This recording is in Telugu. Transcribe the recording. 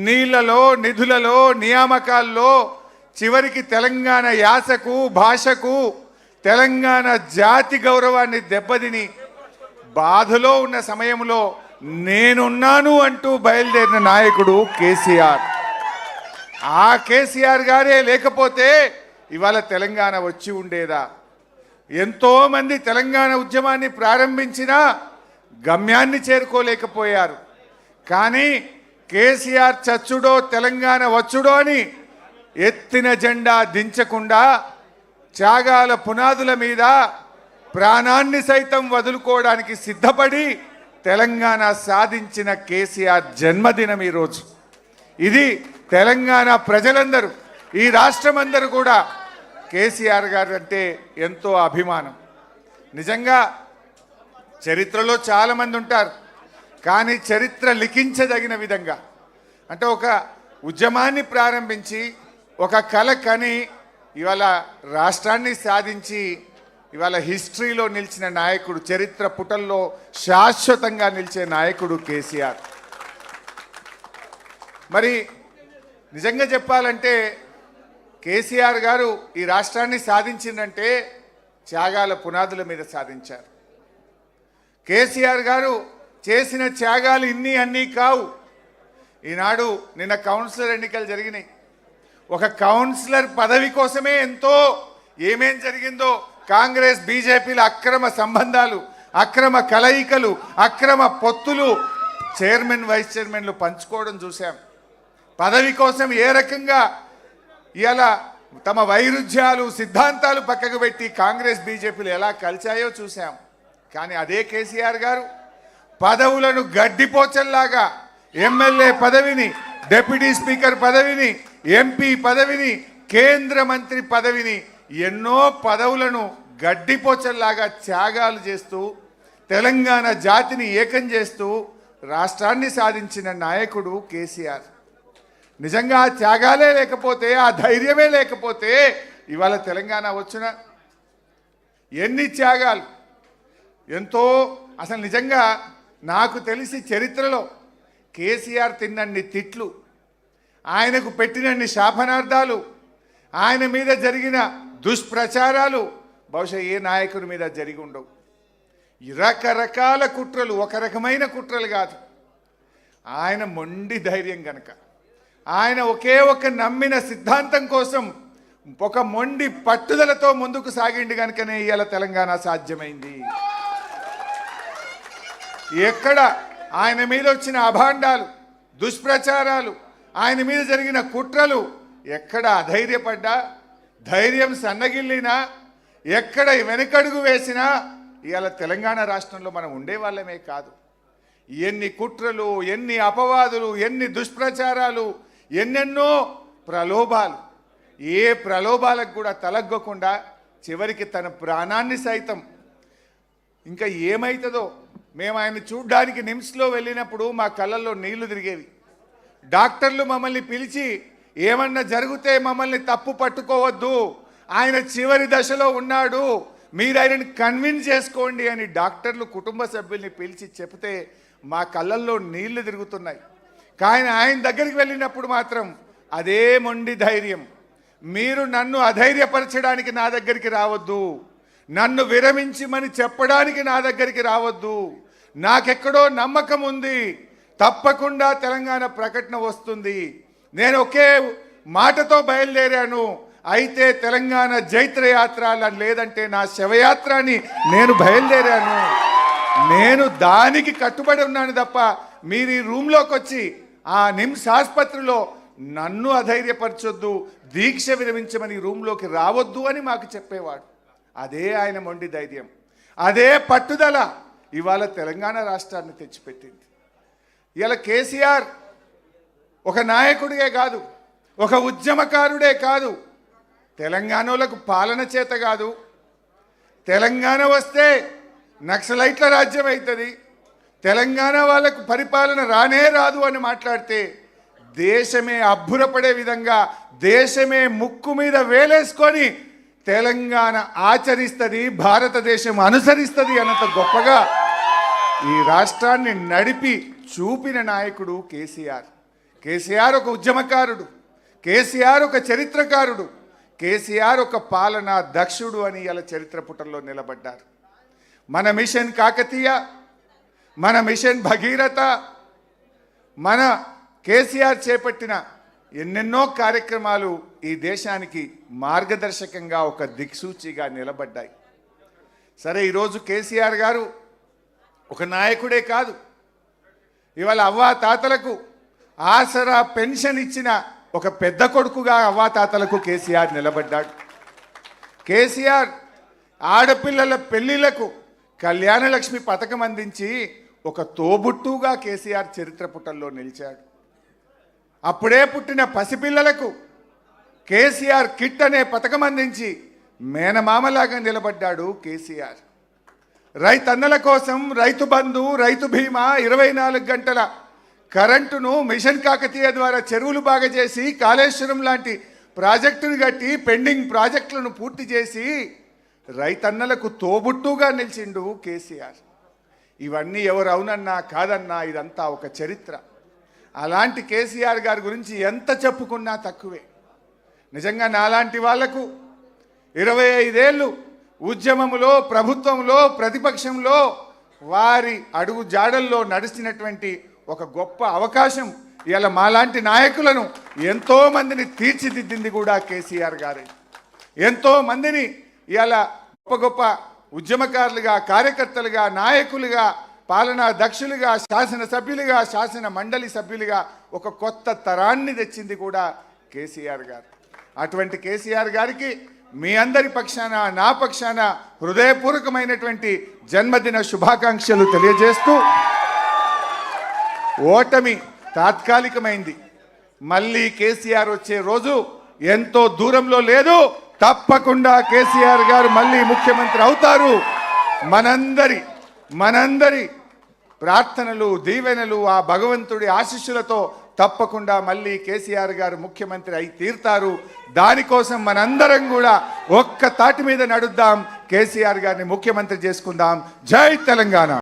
నీళ్లలో నిధులలో నియామకాల్లో చివరికి తెలంగాణ యాసకు భాషకు తెలంగాణ జాతి గౌరవాన్ని దెబ్బతిని బాధలో ఉన్న సమయంలో నేనున్నాను అంటూ బయలుదేరిన నాయకుడు కేసీఆర్. ఆ కేసీఆర్ గారే లేకపోతే ఇవాళ తెలంగాణ వచ్చి ఉండేదా? ఎంతోమంది తెలంగాణ ఉద్యమాన్ని ప్రారంభించినా గమ్యాన్ని చేరుకోలేకపోయారు. కానీ కేసీఆర్ చచ్చుడో తెలంగాణ వచ్చుడో అని ఎత్తిన జెండా దించకుండా త్యాగాల పునాదుల మీద ప్రాణాన్ని సైతం వదులుకోవడానికి సిద్ధపడి తెలంగాణ సాధించిన కేసీఆర్ జన్మదినం ఈరోజు. ఇది తెలంగాణ ప్రజలందరూ, ఈ రాష్ట్రమందరూ కూడా కేసీఆర్ గారు అంటే ఎంతో అభిమానం. నిజంగా చరిత్రలో చాలామంది ఉంటారు, కానీ చరిత్ర లిఖించదగిన విధంగా అంటే ఒక ఉద్యమాన్ని ప్రారంభించి ఒక కల కని ఇవాళ రాష్ట్రాన్ని సాధించి ఇవాళ హిస్టరీలో నిలిచిన నాయకుడు, చరిత్ర పుటల్లో శాశ్వతంగా నిలిచే నాయకుడు కేసీఆర్. మరి నిజంగా చెప్పాలంటే కేసీఆర్ గారు ఈ రాష్ట్రాన్ని సాధించిందంటే త్యాగాల పునాదుల మీద సాధించారు. కేసీఆర్ గారు చేసిన త్యాగాలు ఇన్ని అన్నీ కావు. ఈనాడు నిన్న కౌన్సిలర్ ఎన్నికలు జరిగినాయి. ఒక కౌన్సిలర్ పదవి కోసమే ఎంతో ఏమేం జరిగిందో, కాంగ్రెస్ బీజేపీల అక్రమ సంబంధాలు, అక్రమ కలయికలు, అక్రమ పొత్తులు, చైర్మన్ వైస్ చైర్మన్లు పంచుకోవడం చూసాం. పదవి కోసం ఏ రకంగా ఇలా తమ వైరుధ్యాలు సిద్ధాంతాలు పక్కకు పెట్టి కాంగ్రెస్ బీజేపీలు ఎలా కలిశాయో చూసాం. కానీ అదే కేసీఆర్ గారు పదవులను గడ్డిపోచల్లాగా ఎమ్మెల్యే పదవిని, డిప్యూటీ స్పీకర్ పదవిని, ఎంపీ పదవిని, కేంద్ర మంత్రి పదవిని, ఎన్నో పదవులను గడ్డిపోచల్లాగా త్యాగాలు చేస్తూ తెలంగాణ జాతిని ఏకం చేస్తూ రాష్ట్రాన్ని సాధించిన నాయకుడు కేసీఆర్. నిజంగా ఆ త్యాగాలే లేకపోతే, ఆ ధైర్యమే లేకపోతే ఇవాళ తెలంగాణ వచ్చిన ఎన్ని త్యాగాలు, ఎంతో. అసలు నిజంగా నాకు తెలిసి చరిత్రలో కేసీఆర్ తిన్నన్ని తిట్లు, ఆయనకు పెట్టినన్ని శాపనార్థాలు, ఆయన మీద జరిగిన దుష్ప్రచారాలు బహుశా ఏ నాయకుడి మీద జరిగి ఉండవు. రకరకాల కుట్రలు, ఒక రకమైన కుట్రలు కాదు. ఆయన మొండి ధైర్యం కనుక, ఆయన ఒకే ఒక నమ్మిన సిద్ధాంతం కోసం ఒక మొండి పట్టుదలతో ముందుకు సాగిండి కనుకనే ఇవాళ తెలంగాణ సాధ్యమైంది. ఎక్కడ ఆయన మీద వచ్చిన అభాండాలు, దుష్ప్రచారాలు, ఆయన మీద జరిగిన కుట్రలు ఎక్కడ అధైర్యపడ్డా, ధైర్యం సన్నగిల్లినా, ఎక్కడ వెనకడుగు వేసినా ఇవాళ తెలంగాణ రాష్ట్రంలో మనం ఉండేవాళ్ళమే కాదు. ఎన్ని కుట్రలు, ఎన్ని అపవాదులు, ఎన్ని దుష్ప్రచారాలు, ఎన్నెన్నో ప్రలోభాలు, ఏ ప్రలోభాలకు కూడా తలగ్గకుండా చివరికి తన ప్రాణాన్ని సైతం, ఇంకా ఏమవుతుందో మేము ఆయన చూడ్డానికి నిమ్స్లో వెళ్ళినప్పుడు మా కళ్ళల్లో నీళ్లు తిరిగేవి. డాక్టర్లు మమ్మల్ని పిలిచి ఏమన్నా జరిగితే మమ్మల్ని తప్పు పట్టుకోవద్దు, ఆయన చివరి దశలో ఉన్నాడు, మీరు ఆయనని కన్విన్స్ చేసుకోండి అని డాక్టర్లు కుటుంబ సభ్యుల్ని పిలిచి చెప్తే మా కళ్ళల్లో నీళ్లు తిరుగుతున్నాయి. కానీ ఆయన దగ్గరికి వెళ్ళినప్పుడు మాత్రం అదే మొండి ధైర్యం, మీరు నన్ను అధైర్యపరచడానికి నా దగ్గరికి రావద్దు, నన్ను విరమించమని చెప్పడానికి నా దగ్గరికి రావద్దు, నాకెక్కడో నమ్మకం ఉంది, తప్పకుండా తెలంగాణ ప్రకటన వస్తుంది, నేను ఒకే మాటతో బయలుదేరాను, అయితే తెలంగాణ జైత్రయాత్ర లేదంటే నా శవయాత్ర అని నేను బయలుదేరాను, నేను దానికి కట్టుబడి ఉన్నాను తప్ప మీరు ఈ రూమ్లోకి వచ్చి ఆ నిమ్స్ ఆసుపత్రిలో నన్ను అధైర్యపరచొద్దు, దీక్ష విరమించమని రూమ్లోకి రావద్దు అని మాకు చెప్పేవాడు. అదే ఆయన మొండి ధైర్యం, అదే పట్టుదల ఇవాళ తెలంగాణ రాష్ట్రాన్ని తెచ్చిపెట్టింది. ఇవాళ కేసీఆర్ ఒక నాయకుడిగే కాదు, ఒక ఉద్యమకారుడే కాదు, తెలంగాణలకు పాలన చేత కాదు, తెలంగాణ వస్తే నక్సలైట్ల రాజ్యం అవుతుంది, తెలంగాణ వాళ్ళకు పరిపాలన రానే రాదు అని మాట్లాడితే దేశమే అబ్బురపడే విధంగా, దేశమే ముక్కు మీద వేలేసుకొని తెలంగాణ ఆచరిస్తుంది, భారతదేశం అనుసరిస్తుంది అన్నంత గొప్పగా ఈ రాష్ట్రాన్ని నడిపి చూపిన నాయకుడు కేసీఆర్. కేసీఆర్ ఒక ఉద్యమకారుడు, కేసీఆర్ ఒక చరిత్రకారుడు, కేసీఆర్ ఒక పాలనా దక్షుడు అని ఇలా చరిత్ర పుటల్లో నిలబడ్డారు. మన మిషన్ కాకతీయ, మన మిషన్ భగీరథ, మన కేసీఆర్ చేపట్టిన ఎన్నెన్నో కార్యక్రమాలు ఈ దేశానికి మార్గదర్శకంగా ఒక దిక్సూచిగా నిలబడ్డాయి. సరే, ఈరోజు కేసీఆర్ గారు ఒక నాయకుడే కాదు, ఇవాళ అవ్వాతాతలకు ఆసరా పెన్షన్ ఇచ్చిన ఒక పెద్ద కొడుకుగా అవ్వాతాతలకు కేసీఆర్ నిలబడ్డాడు. కేసీఆర్ ఆడపిల్లల పెళ్లిళ్లకు కళ్యాణలక్ష్మి పథకం అందించి ఒక తోబుట్టుగా కేసీఆర్ చరిత్ర పుటల్లో నిలిచాడు. అప్పుడే పుట్టిన పసిపిల్లలకు కేసీఆర్ కిట్ అనే పథకం అందించి మేనమామలాగా నిలబడ్డాడు కేసీఆర్. రైతన్నల కోసం రైతు బంధు, రైతు బీమా, 24 గంటల కరెంటును మిషన్ కాకతీయ ద్వారా చెరువులు బాగా చేసి కాళేశ్వరం లాంటి ప్రాజెక్టును కట్టి పెండింగ్ ప్రాజెక్టులను పూర్తి చేసి రైతన్నలకు తోబుట్టుగా నిలిచిండు కేసీఆర్. ఇవన్నీ ఎవరు అవునన్నా కాదన్నా ఇదంతా ఒక చరిత్ర. అలాంటి కేసీఆర్ గారి గురించి ఎంత చెప్పుకున్నా తక్కువే. నిజంగా నాలాంటి వాళ్లకు 25 ఏళ్ళు ఉద్యమంలో, ప్రభుత్వంలో, ప్రతిపక్షంలో వారి అడుగు జాడల్లో నడిచినటువంటి ఒక గొప్ప అవకాశం ఇవాళ మాలాంటి నాయకులను ఎంతోమందిని తీర్చిదిద్దింది కూడా కేసీఆర్ గారే. ఎంతోమందిని ఇవాళ గొప్ప గొప్ప ఉద్యమకారులుగా, కార్యకర్తలుగా, నాయకులుగా, పాలనా దక్షులుగా, శాసనసభ్యులుగా, శాసన మండలి సభ్యులుగా ఒక కొత్త తరాన్ని తెచ్చింది కూడా కేసీఆర్ గారు. అటువంటి కేసీఆర్ గారికి మీ అందరి పక్షాన, నా పక్షాన హృదయపూర్వకమైనటువంటి జన్మదిన శుభాకాంక్షలు తెలియజేస్తూ, ఓటమి తాత్కాలికమైంది, మళ్ళీ కేసీఆర్ వచ్చే రోజు ఎంతో దూరంలో లేదు. తప్పకుండా కేసీఆర్ గారు మళ్ళీ ముఖ్యమంత్రి అవుతారు. మనందరి ప్రార్థనలు, దీవెనలు, ఆ భగవంతుడి ఆశీస్సులతో తప్పకుండా మళ్ళీ కేసీఆర్ గారు ముఖ్యమంత్రి అయి తీరుతారు. దానికోసం మనందరం కూడా ఒక్క తాటి మీద నడుద్దాం, కేసీఆర్ గారిని ముఖ్యమంత్రి చేసుకుందాం. జై తెలంగాణ.